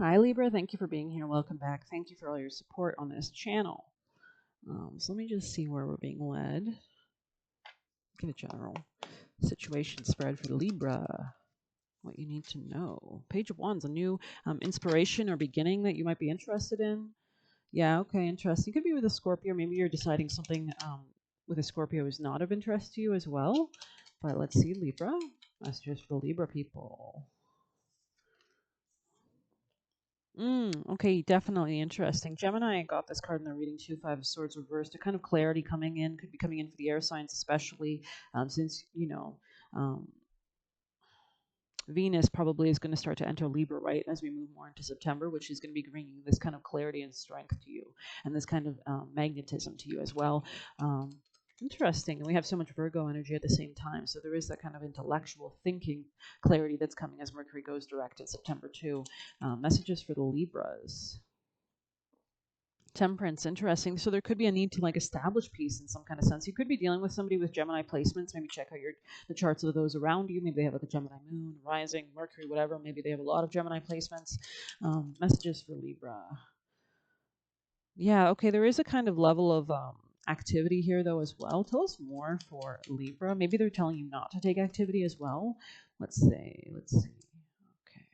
Hi Libra, thank you for being here. Welcome back. Thank you for all your support on this channel. So let me just see where we're being led. Get a general situation spread for Libra. What you need to know. Page of Wands, a new inspiration or beginning that you might be interested in. Yeah, okay, interesting. Could be with a Scorpio. Maybe you're deciding something with a Scorpio is not of interest to you as well. But let's see, Libra. Messages for the Libra people. Okay, definitely interesting. Gemini got this card in the reading too, Five of Swords reversed. A kind of clarity coming in, could be coming in for the air signs, especially since, Venus probably is going to start to enter Libra, right, as we move more into September, which is going to be bringing this kind of clarity and strength to you, and this kind of magnetism to you as well. Interesting. And we have so much Virgo energy at the same time. So there is that kind of intellectual thinking clarity that's coming as Mercury goes direct in September too. Messages for the Libras. Temperance, interesting. So there could be a need to like establish peace in some kind of sense. You could be dealing with somebody with Gemini placements. Maybe check out the charts of those around you. Maybe they have like a Gemini moon, rising, Mercury, whatever. Maybe they have a lot of Gemini placements. Messages for Libra. Yeah, okay. There is a kind of level of activity here though as well. Tell us more for Libra. Maybe they're telling you not to take activity as well. Let's see. Okay.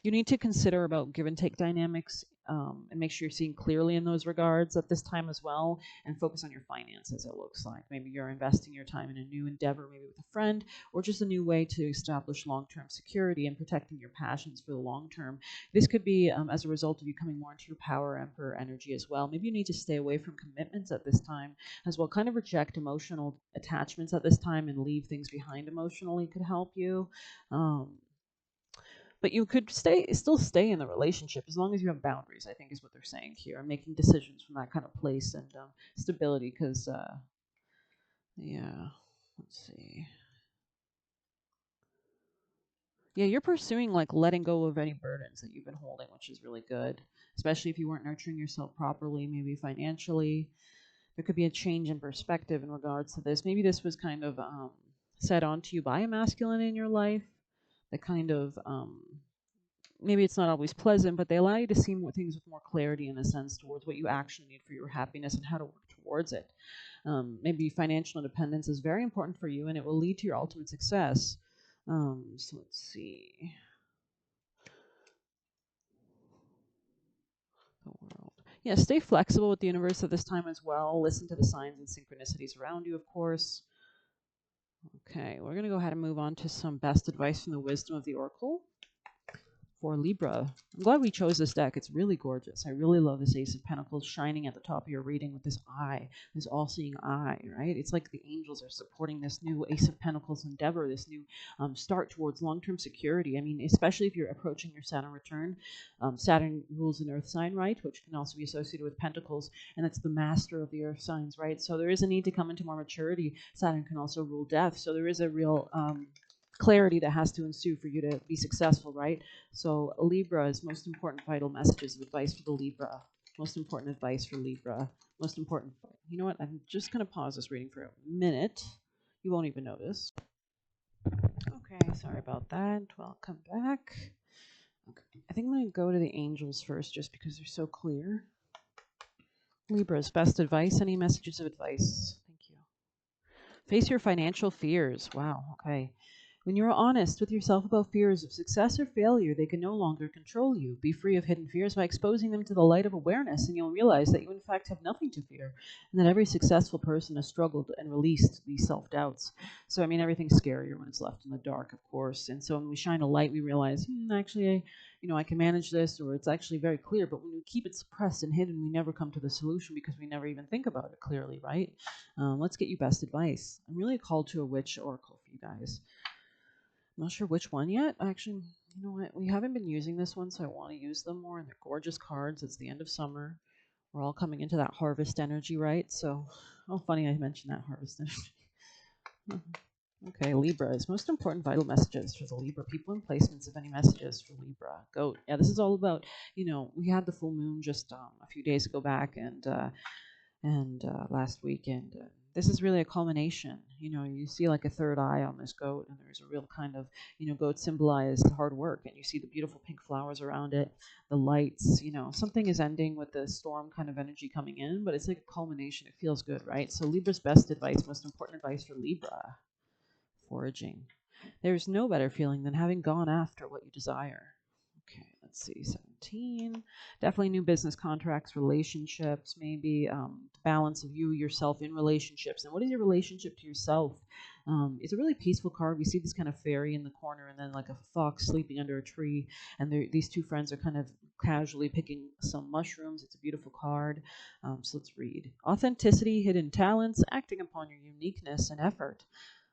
You need to consider about give and take dynamics and make sure you're seeing clearly in those regards at this time as well, and focus on your finances, it looks like. Maybe you're investing your time in a new endeavor, maybe with a friend, or just a new way to establish long-term security and protecting your passions for the long term. This could be as a result of you coming more into your power emperor energy as well. Maybe you need to stay away from commitments at this time as well. Kind of reject emotional attachments at this time and leave things behind emotionally could help you. But you could still stay in the relationship as long as you have boundaries, I think is what they're saying here. Making decisions from that kind of place and stability, because, yeah, let's see. Yeah, you're pursuing like letting go of any burdens that you've been holding, which is really good, especially if you weren't nurturing yourself properly, maybe financially. There could be a change in perspective in regards to this. Maybe this was kind of set onto you by a masculine in your life that kind of maybe it's not always pleasant, but they allow you to see more things with more clarity in a sense towards what you actually need for your happiness and how to work towards it. Maybe financial independence is very important for you and it will lead to your ultimate success. So let's see. The world. Yeah, stay flexible with the universe at this time as well. Listen to the signs and synchronicities around you, of course. Okay, we're going to go ahead and move on to some best advice from the wisdom of the Oracle for Libra. I'm glad we chose this deck. It's really gorgeous. I really love this Ace of Pentacles shining at the top of your reading with this eye, this all-seeing eye, right? It's like the angels are supporting this new Ace of Pentacles endeavor, this new start towards long-term security. I mean, especially if you're approaching your Saturn return. Saturn rules an earth sign, right? Which can also be associated with Pentacles, and it's the master of the earth signs, right? So there is a need to come into more maturity. Saturn can also rule death. So there is a real clarity that has to ensue for you to be successful, right? So Libra's most important vital messages of advice for the Libra. Most important advice for Libra. Most important. You know what? I'm just going to pause this reading for a minute. You won't even notice. Okay, sorry about that. Welcome back. Okay. I think I'm going to go to the angels first just because they're so clear. Libra's best advice. Any messages of advice? Thank you. Face your financial fears. Wow. Okay. When you are honest with yourself about fears of success or failure, they can no longer control you. Be free of hidden fears by exposing them to the light of awareness, and you'll realize that you in fact have nothing to fear, and that every successful person has struggled and released these self-doubts. So, I mean, everything's scarier when it's left in the dark, of course. And so when we shine a light, we realize, actually, I can manage this, or it's actually very clear. But when we keep it suppressed and hidden, we never come to the solution because we never even think about it clearly, right? Let's get you best advice. I'm really called to a witch oracle for you guys. I'm not sure which one yet. Actually, you know what? We haven't been using this one, so I want to use them more. And they're gorgeous cards. It's the end of summer. We're all coming into that harvest energy, right? So, oh, funny I mentioned that harvest energy. Okay, Libra's most important vital messages for the Libra people and placements of any messages for Libra. Goat. Yeah, this is all about, we had the full moon just a few days ago back and last week, and This is really a culmination. You see like a third eye on this goat, and there's a real kind of, goat symbolize hard work, and you see the beautiful pink flowers around it, the lights. Something is ending with the storm kind of energy coming in, but it's like a culmination. It feels good, right? So Libra's best advice, most important advice for Libra: foraging. There's no better feeling than having gone after what you desire. Okay, let's see, 17. Definitely new business contracts, relationships, maybe the balance of you, yourself in relationships. And what is your relationship to yourself? It's a really peaceful card. We see this kind of fairy in the corner and then like a fox sleeping under a tree. And these two friends are kind of casually picking some mushrooms. It's a beautiful card. So let's read. Authenticity, hidden talents, acting upon your uniqueness and effort.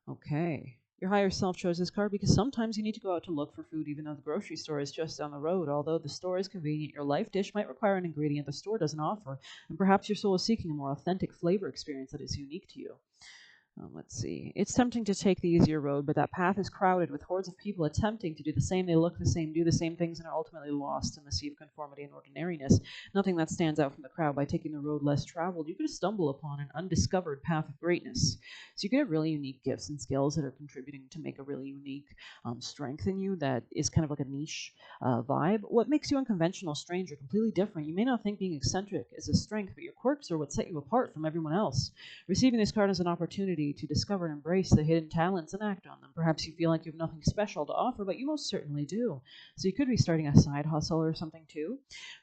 Okay. Your higher self chose this card because sometimes you need to go out to look for food even though the grocery store is just down the road. Although the store is convenient, your life dish might require an ingredient the store doesn't offer, and perhaps your soul is seeking a more authentic flavor experience that is unique to you. Let's see. It's tempting to take the easier road, but that path is crowded with hordes of people attempting to do the same. They look the same, do the same things, and are ultimately lost in the sea of conformity and ordinariness. Nothing that stands out from the crowd. By taking the road less traveled, you could stumble upon an undiscovered path of greatness. So you could have really unique gifts and skills that are contributing to make a really unique strength in you that is kind of like a niche vibe. What makes you unconventional, strange, or completely different? You may not think being eccentric is a strength, but your quirks are what set you apart from everyone else. Receiving this card is an opportunity to discover and embrace the hidden talents and act on them. Perhaps you feel like you have nothing special to offer, but you most certainly do. So you could be starting a side hustle or something too.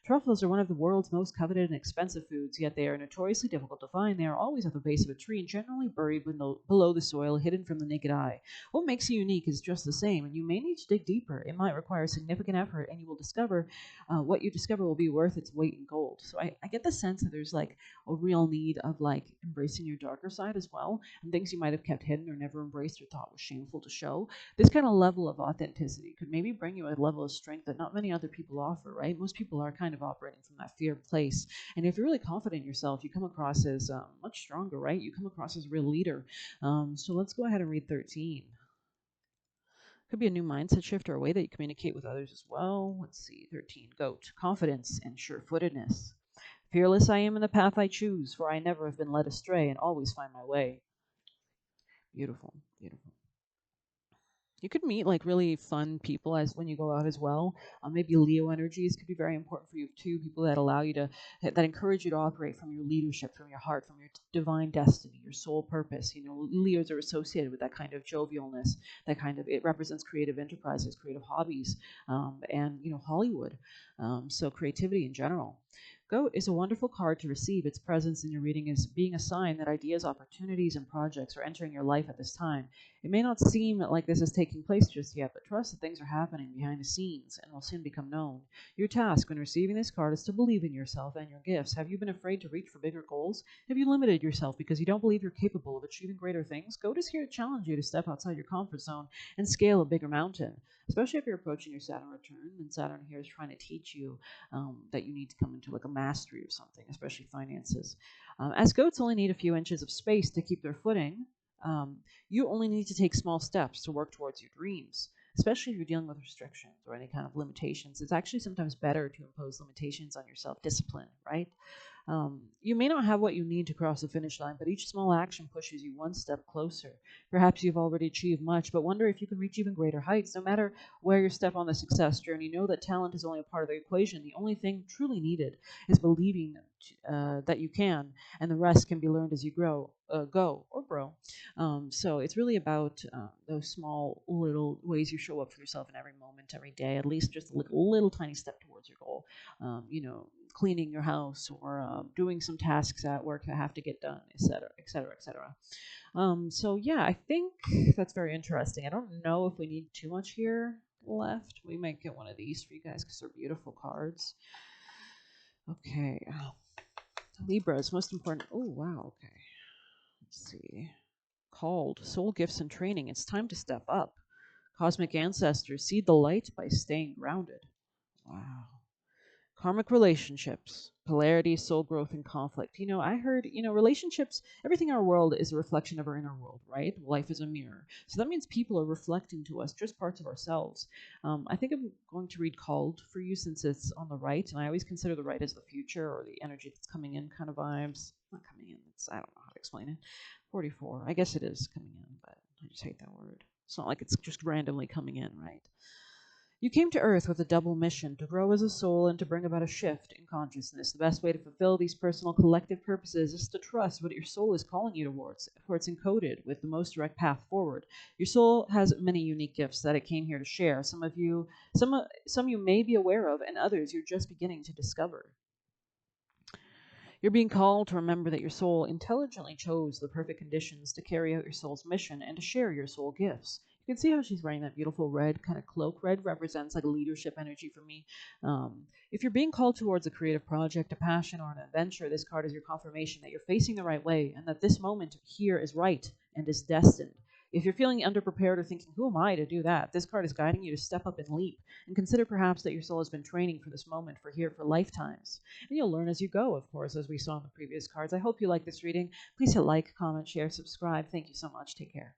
Truffles are one of the world's most coveted and expensive foods, yet they are notoriously difficult to find. They are always at the base of a tree and generally buried below the soil, hidden from the naked eye. What makes you unique is just the same, and you may need to dig deeper. It might require significant effort, and you will discover what you discover will be worth its weight in gold. So I get the sense that there's like a real need of like embracing your darker side as well, and things you might have kept hidden or never embraced or thought was shameful to show. This kind of level of authenticity could maybe bring you a level of strength that not many other people offer, right? Most people are kind of operating from that fear place. And if you're really confident in yourself, you come across as much stronger, right? You come across as a real leader. So let's go ahead and read 13. Could be a new mindset shift or a way that you communicate with others as well. Let's see, 13. Goat. Confidence and sure-footedness. Fearless I am in the path I choose, for I never have been led astray and always find my way. Beautiful, beautiful. You could meet like really fun people as when you go out as well. Maybe Leo energies could be very important for you too. People that allow you to, that encourage you to operate from your leadership, from your heart, from your divine destiny, your soul purpose. Leos are associated with that kind of jovialness. That kind of, it represents creative enterprises, creative hobbies, and Hollywood. So creativity in general. Goat is a wonderful card to receive. Its presence in your reading is being a sign that ideas, opportunities, and projects are entering your life at this time. It may not seem like this is taking place just yet, but trust that things are happening behind the scenes and will soon become known. Your task when receiving this card is to believe in yourself and your gifts. Have you been afraid to reach for bigger goals? Have you limited yourself because you don't believe you're capable of achieving greater things? Goat is here to challenge you to step outside your comfort zone and scale a bigger mountain, especially if you're approaching your Saturn return. And Saturn here is trying to teach you that you need to come into like a mastery of something, especially finances. As goats only need a few inches of space to keep their footing, you only need to take small steps to work towards your dreams, especially if you're dealing with restrictions or any kind of limitations. It's actually sometimes better to impose limitations on your self-discipline, right? You may not have what you need to cross the finish line, but each small action pushes you one step closer. Perhaps you've already achieved much, but wonder if you can reach even greater heights. No matter where you step on the success journey, know that talent is only a part of the equation. The only thing truly needed is believing that you can, and the rest can be learned as you go or grow. So it's really about those small little ways you show up for yourself in every moment, every day, at least just a little tiny step towards your goal. Cleaning your house or doing some tasks at work that have to get done, etc., etc., etc. So yeah, I think that's very interesting. I don't know if we need too much here left. We might get one of these for you guys because they're beautiful cards. Okay. Libra's most important. Oh, wow. Okay. Let's see. Called Soul Gifts and Training. It's time to step up. Cosmic ancestors, see the light by staying grounded. Wow. Karmic relationships, polarity, soul growth, and conflict. I heard, relationships, everything in our world is a reflection of our inner world, right? Life is a mirror. So that means people are reflecting to us just parts of ourselves. I think I'm going to read Called for you since it's on the right, and I always consider the right as the future or the energy that's coming in kind of vibes. Not coming in, I don't know how to explain it. 44. I guess it is coming in, but I just hate that word. It's not like it's just randomly coming in, right? You came to Earth with a double mission to grow as a soul and to bring about a shift in consciousness. The best way to fulfill these personal collective purposes is to trust what your soul is calling you towards, for it's encoded with the most direct path forward. Your soul has many unique gifts that it came here to share. Some you may be aware of, and others you're just beginning to discover. You're being called to remember that your soul intelligently chose the perfect conditions to carry out your soul's mission and to share your soul gifts. You can see how she's wearing that beautiful red kind of cloak. Red represents like leadership energy for me. If you're being called towards a creative project, a passion, or an adventure, this card is your confirmation that you're facing the right way and that this moment here is right and is destined. If you're feeling underprepared or thinking, who am I to do that? This card is guiding you to step up and leap and consider perhaps that your soul has been training for this moment for here for lifetimes. And you'll learn as you go, of course, as we saw in the previous cards. I hope you like this reading. Please hit like, comment, share, subscribe. Thank you so much. Take care.